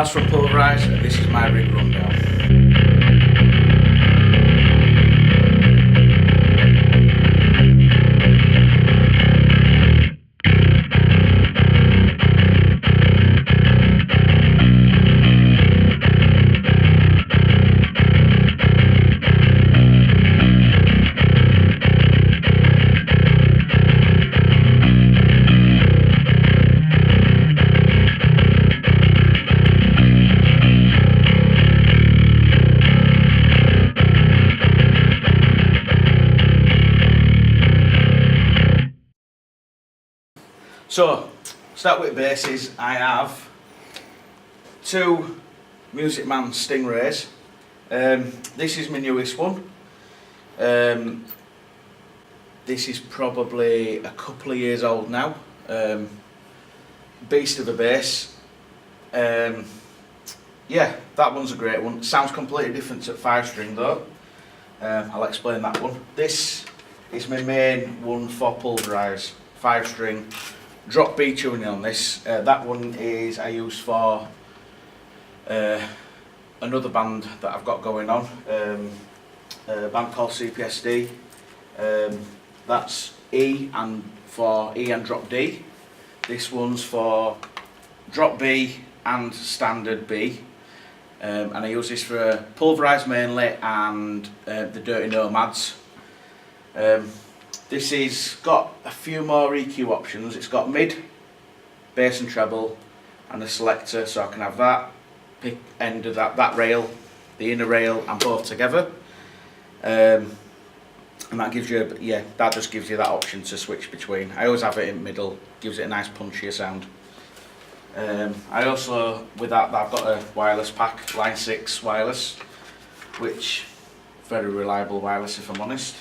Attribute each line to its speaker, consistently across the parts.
Speaker 1: Daz from Pulverise, and this is my rig rundown. So, start with basses. I have two MkIII Stingrays. This is my newest one. This is probably a couple of years old now. Beast of a bass. Yeah, that one's a great one. Sounds completely different to 5-string though. I'll explain that one. This is my main one for Pulverise, 5-string. Drop B tuning on this. That one is I use for another band that I've got going on, a band called CPSD. That's E and for E and drop D. This one's for drop B and standard B, and I use this for Pulverise mainly and the Dirty Nomads. This has got a few more EQ options. It's got mid, bass and treble, and a selector, so I can have that pick end of that rail, the inner rail, and both together. And that gives you, yeah, that just gives you that option to switch between. I always have it in middle, gives it a nice punchier sound. I also, with that, I've got a wireless pack, Line 6 wireless, which very reliable wireless if I'm honest.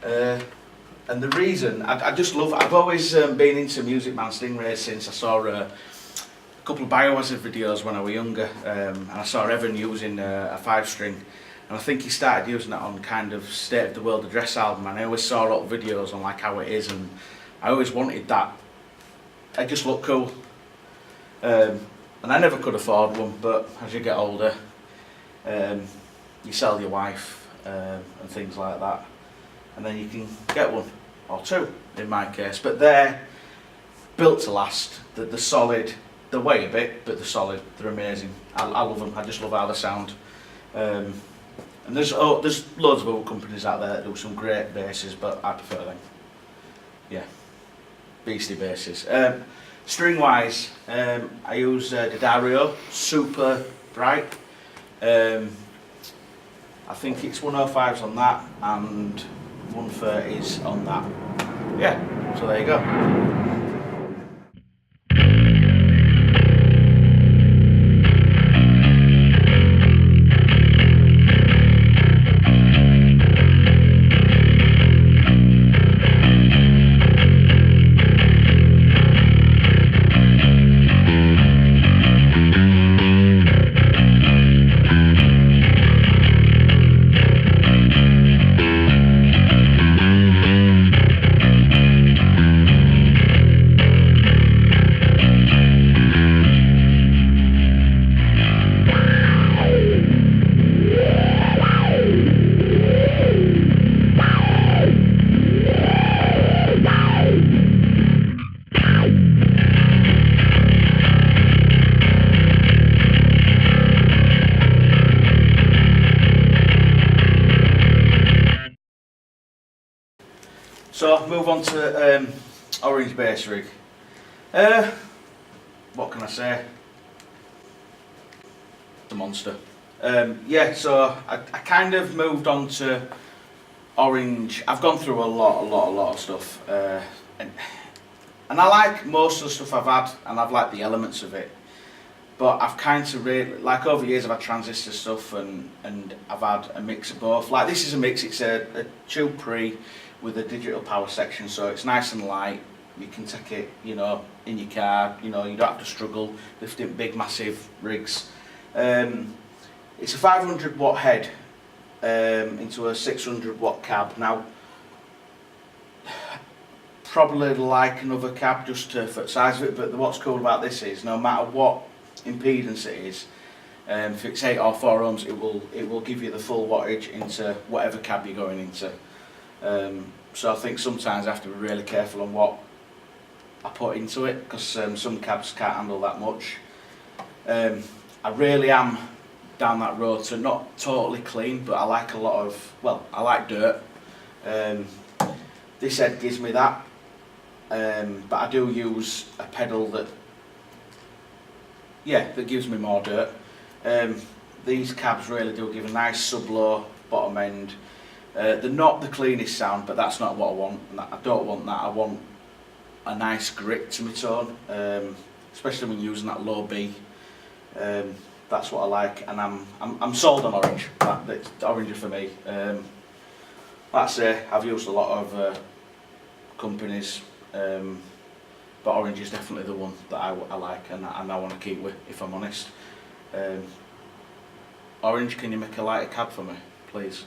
Speaker 1: And the reason, I just love, I've always been into MkIII Stingrays since I saw a couple of Biohazard videos when I was younger, and I saw Evan using a 5-string, and I think he started using it on kind of State of the World Address album, and I always saw a lot of videos on like how it is, and I always wanted that. It just looked cool, and I never could afford one, but as you get older, you sell your wife and things like that, and then you can get one or two in my case. But they're built to last. They're solid. They weigh a bit, but they're solid. They're amazing. I love them. I just love how they sound. And there's loads of other companies out there that do some great basses, but I prefer them. Yeah, beastie basses. String wise, I use DDR super bright. I think it's 105s on that and 130s on that. Yeah, so there you go. So move on to orange bass rig. What can I say? The monster. Yeah, so I kind of moved on to orange. I've gone through a lot of stuff, and I like most of the stuff I've had, and I've liked the elements of it. But I've kind of really, like over the years, I've had transistor stuff and I've had a mix of both. Like this is a mix. It's a tube pre with a digital power section, so it's nice and light. You can take it, you know, in your car. You know, you don't have to struggle lifting big, massive rigs. It's a 500 watt head into a 600 watt cab. Now, probably like another cab just for the size of it, but what's cool about this is no matter what impedance it is. If it's 8 or 4 ohms, it will give you the full wattage into whatever cab you're going into. So I think sometimes I have to be really careful on what I put into it, because some cabs can't handle that much. I really am down that road to not totally clean, but I like a lot of, well, I like dirt. This head gives me that, but I do use a pedal that, yeah, that gives me more dirt. These cabs really do give a nice sub-low bottom end. They're not the cleanest sound, but that's not what I want. I don't want that. I want a nice grit to my tone, especially when using that low B. That's what I like, and I'm sold on orange. That's orange for me. Like I say, I've used a lot of companies, but orange is definitely the one that I like, and I want to keep with, if I'm honest. Orange, can you make a lighter cab for me, please?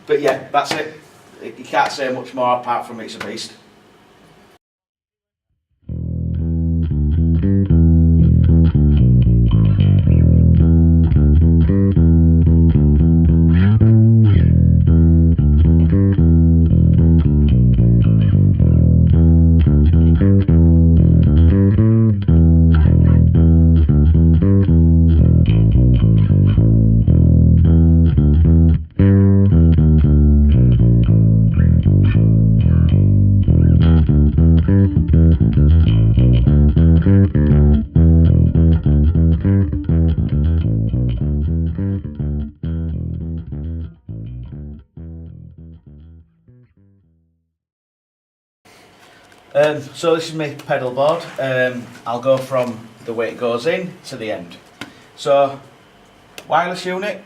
Speaker 1: But yeah, that's it. You can't say much more apart from it's a beast. So this is my pedal board. I'll go from the way it goes in to the end. So, wireless unit,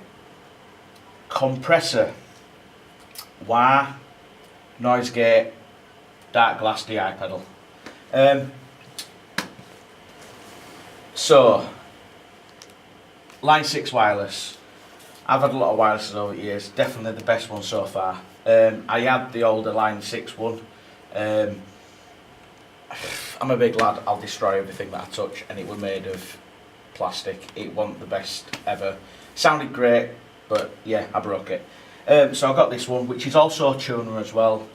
Speaker 1: compressor, wah, noise gate, Darkglass DI pedal. So, line 6 wireless. I've had a lot of wirelesses over the years, definitely the best one so far. I had the older line 6 one. I'm a big lad, I'll destroy everything that I touch, and it was made of plastic. It wasn't the best ever. Sounded great, but yeah, I broke it. So I got this one, which is also a tuner as well.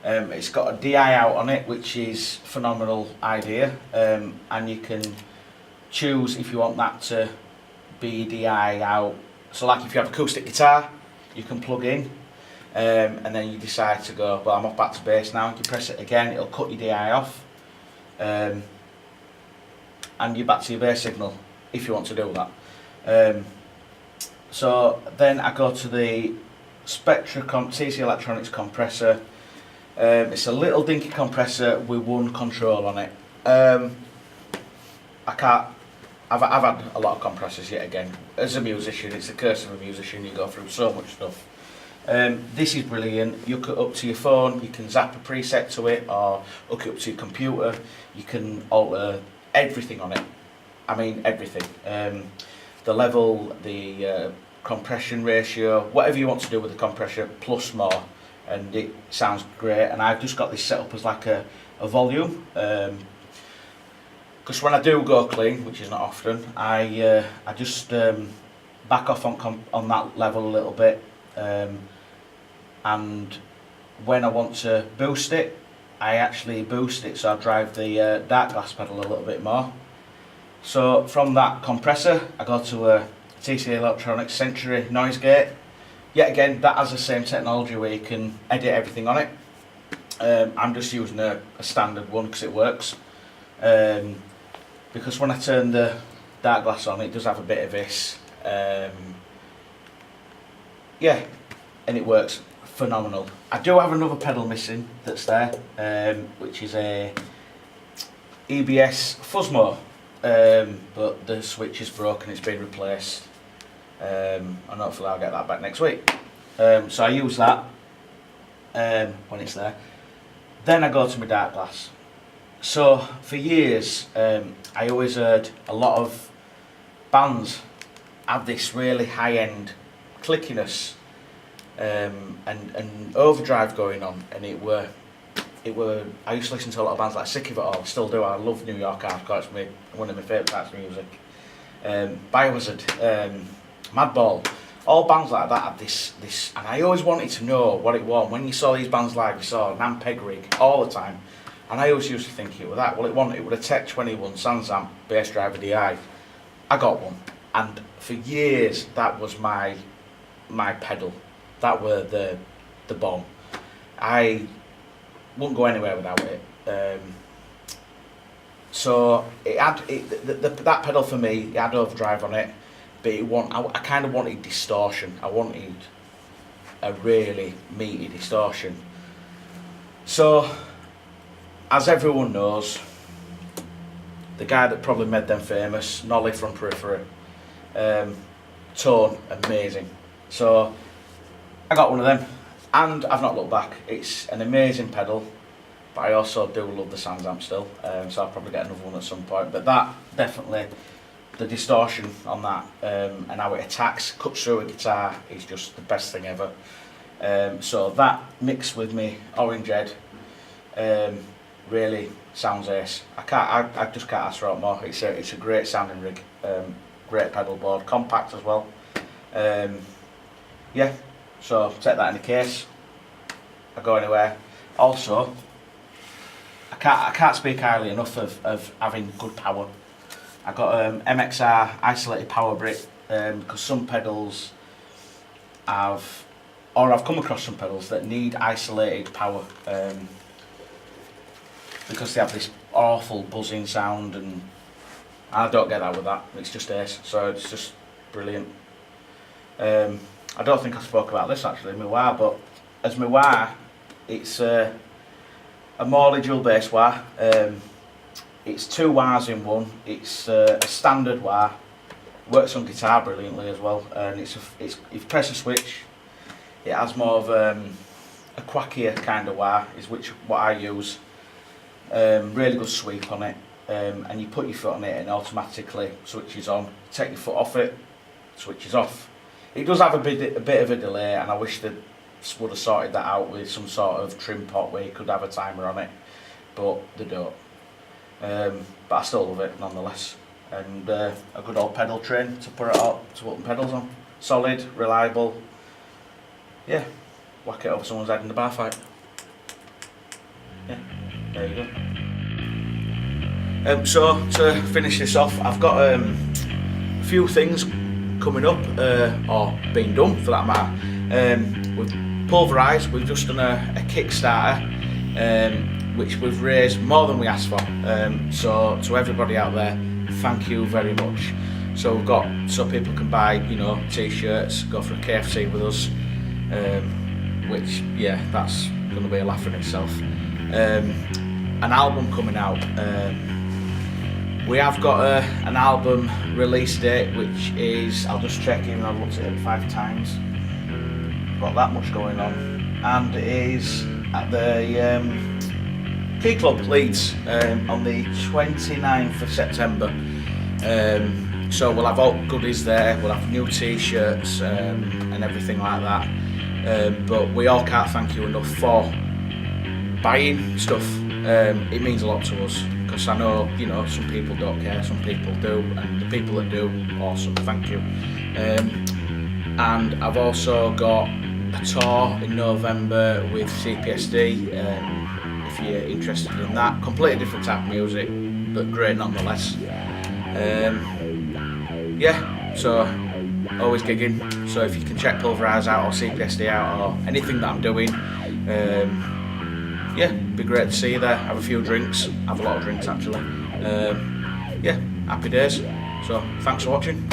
Speaker 1: It's got a DI out on it, which is a phenomenal idea, and you can choose if you want that to be DI out. So like if you have acoustic guitar, you can plug in, and then you decide to go, well, I'm off back to bass now. You press it again, it'll cut your DI off, and you're back to your bass signal if you want to do that. So then I go to the Spectra TC Electronics compressor. It's a little dinky compressor with one control on it. I've had a lot of compressors yet again. As a musician, it's the curse of a musician, you go through so much stuff. This is brilliant. You hook it up to your phone, you can zap a preset to it, or hook it up to your computer. You can alter everything on it. I mean everything. The level, the compression ratio, whatever you want to do with the compressor, plus more. And it sounds great. And I've just got this set up as like a volume. Because when I do go clean, which is not often, I just back off on that level a little bit. And when I want to boost it, I actually boost it, so I drive the Darkglass pedal a little bit more. So from that compressor, I go to a TC Electronics Century noise gate. Yet again, that has the same technology where you can edit everything on it. I'm just using a standard one because it works. Because when I turn the Darkglass on, it does have a bit of this. Yeah, and it works phenomenal. I do have another pedal missing that's there, which is a EBS Fuzzmo, but the switch is broken, it's been replaced, and hopefully I'll get that back next week. So I use that when it's there. Then I go to my Darkglass. So for years, I always heard a lot of bands have this really high-end clickiness and overdrive going on, and it were I used to listen to a lot of bands like Sick of It All, still do. I love New York hardcore, it's one of my favourite types of music. Biohazard, Madball, all bands like that had this, and I always wanted to know what it was. When you saw these bands live, you saw an MkIII rig all the time, and I always used to think it was that. Well, it was a Tech 21 Sansamp bass driver DI. I got one, and for years that was my pedal. That were the bomb. I wouldn't go anywhere without it. So it had that pedal for me. It had overdrive on it, but I kind of wanted distortion. I wanted a really meaty distortion. So, as everyone knows, the guy that probably made them famous, Nolly from Periphery, tone amazing. So I got one of them, and I've not looked back. It's an amazing pedal, but I also do love the Sansamp still, so I'll probably get another one at some point. But that, definitely, the distortion on that, and how it cuts through a guitar, is just the best thing ever. So that, mixed with me Orange Head, really sounds ace. I just can't ask for it more. It's a great sounding rig, great pedal board, compact as well. Yeah. So take that in the case. I go anywhere. Also, I can't speak highly enough of having good power. I got MkIII isolated power brick, because some pedals I've come across some pedals that need isolated power, because they have this awful buzzing sound, and I don't get that with that. It's just ace, so it's just brilliant. I don't think I spoke about this actually, MkIII, but as MkIII, it's a Morley dual bass wah. It's 2 wahs in one. It's a standard wah. Works on guitar brilliantly as well, and if you press a switch, it has more of a quackier kind of wah, is what I use. Really good sweep on it, and you put your foot on it and automatically switches on. Take your foot off it, switches off. It does have a bit of a delay, and I wish they would have sorted that out with some sort of trim pot where you could have a timer on it, but they don't. But I still love it nonetheless, and a good old pedal train to put the pedals on. Solid, reliable. Yeah, whack it over someone's head in the bar fight. Yeah, there you go. So to finish this off, I've got a few things coming up, or being done for that matter. With Pulverise, we've just done a Kickstarter, which we've raised more than we asked for. So to everybody out there, thank you very much. So we've got, so people can buy, t-shirts, go for a KFC with us, which, yeah, that's going to be a laugh in itself. An album coming out. We have got an album release date, which is, I'll just check, even though I've looked at it 5 times. Got that much going on, and it is at the Key Club Leeds on the 29th of September. So we'll have all goodies there, we'll have new t-shirts and everything like that. But we all can't thank you enough for buying stuff. It means a lot to us, because I know, some people don't care, some people do, and the people that do, awesome, thank you. And I've also got a tour in November with CPSD, if you're interested in that. Completely different type of music, but great nonetheless. Yeah, so always gigging, so if you can check Pulverise out or CPSD out or anything that I'm doing, yeah, it'd be great to see you there. Have a few drinks, have a lot of drinks actually. Yeah, happy days. So thanks for watching.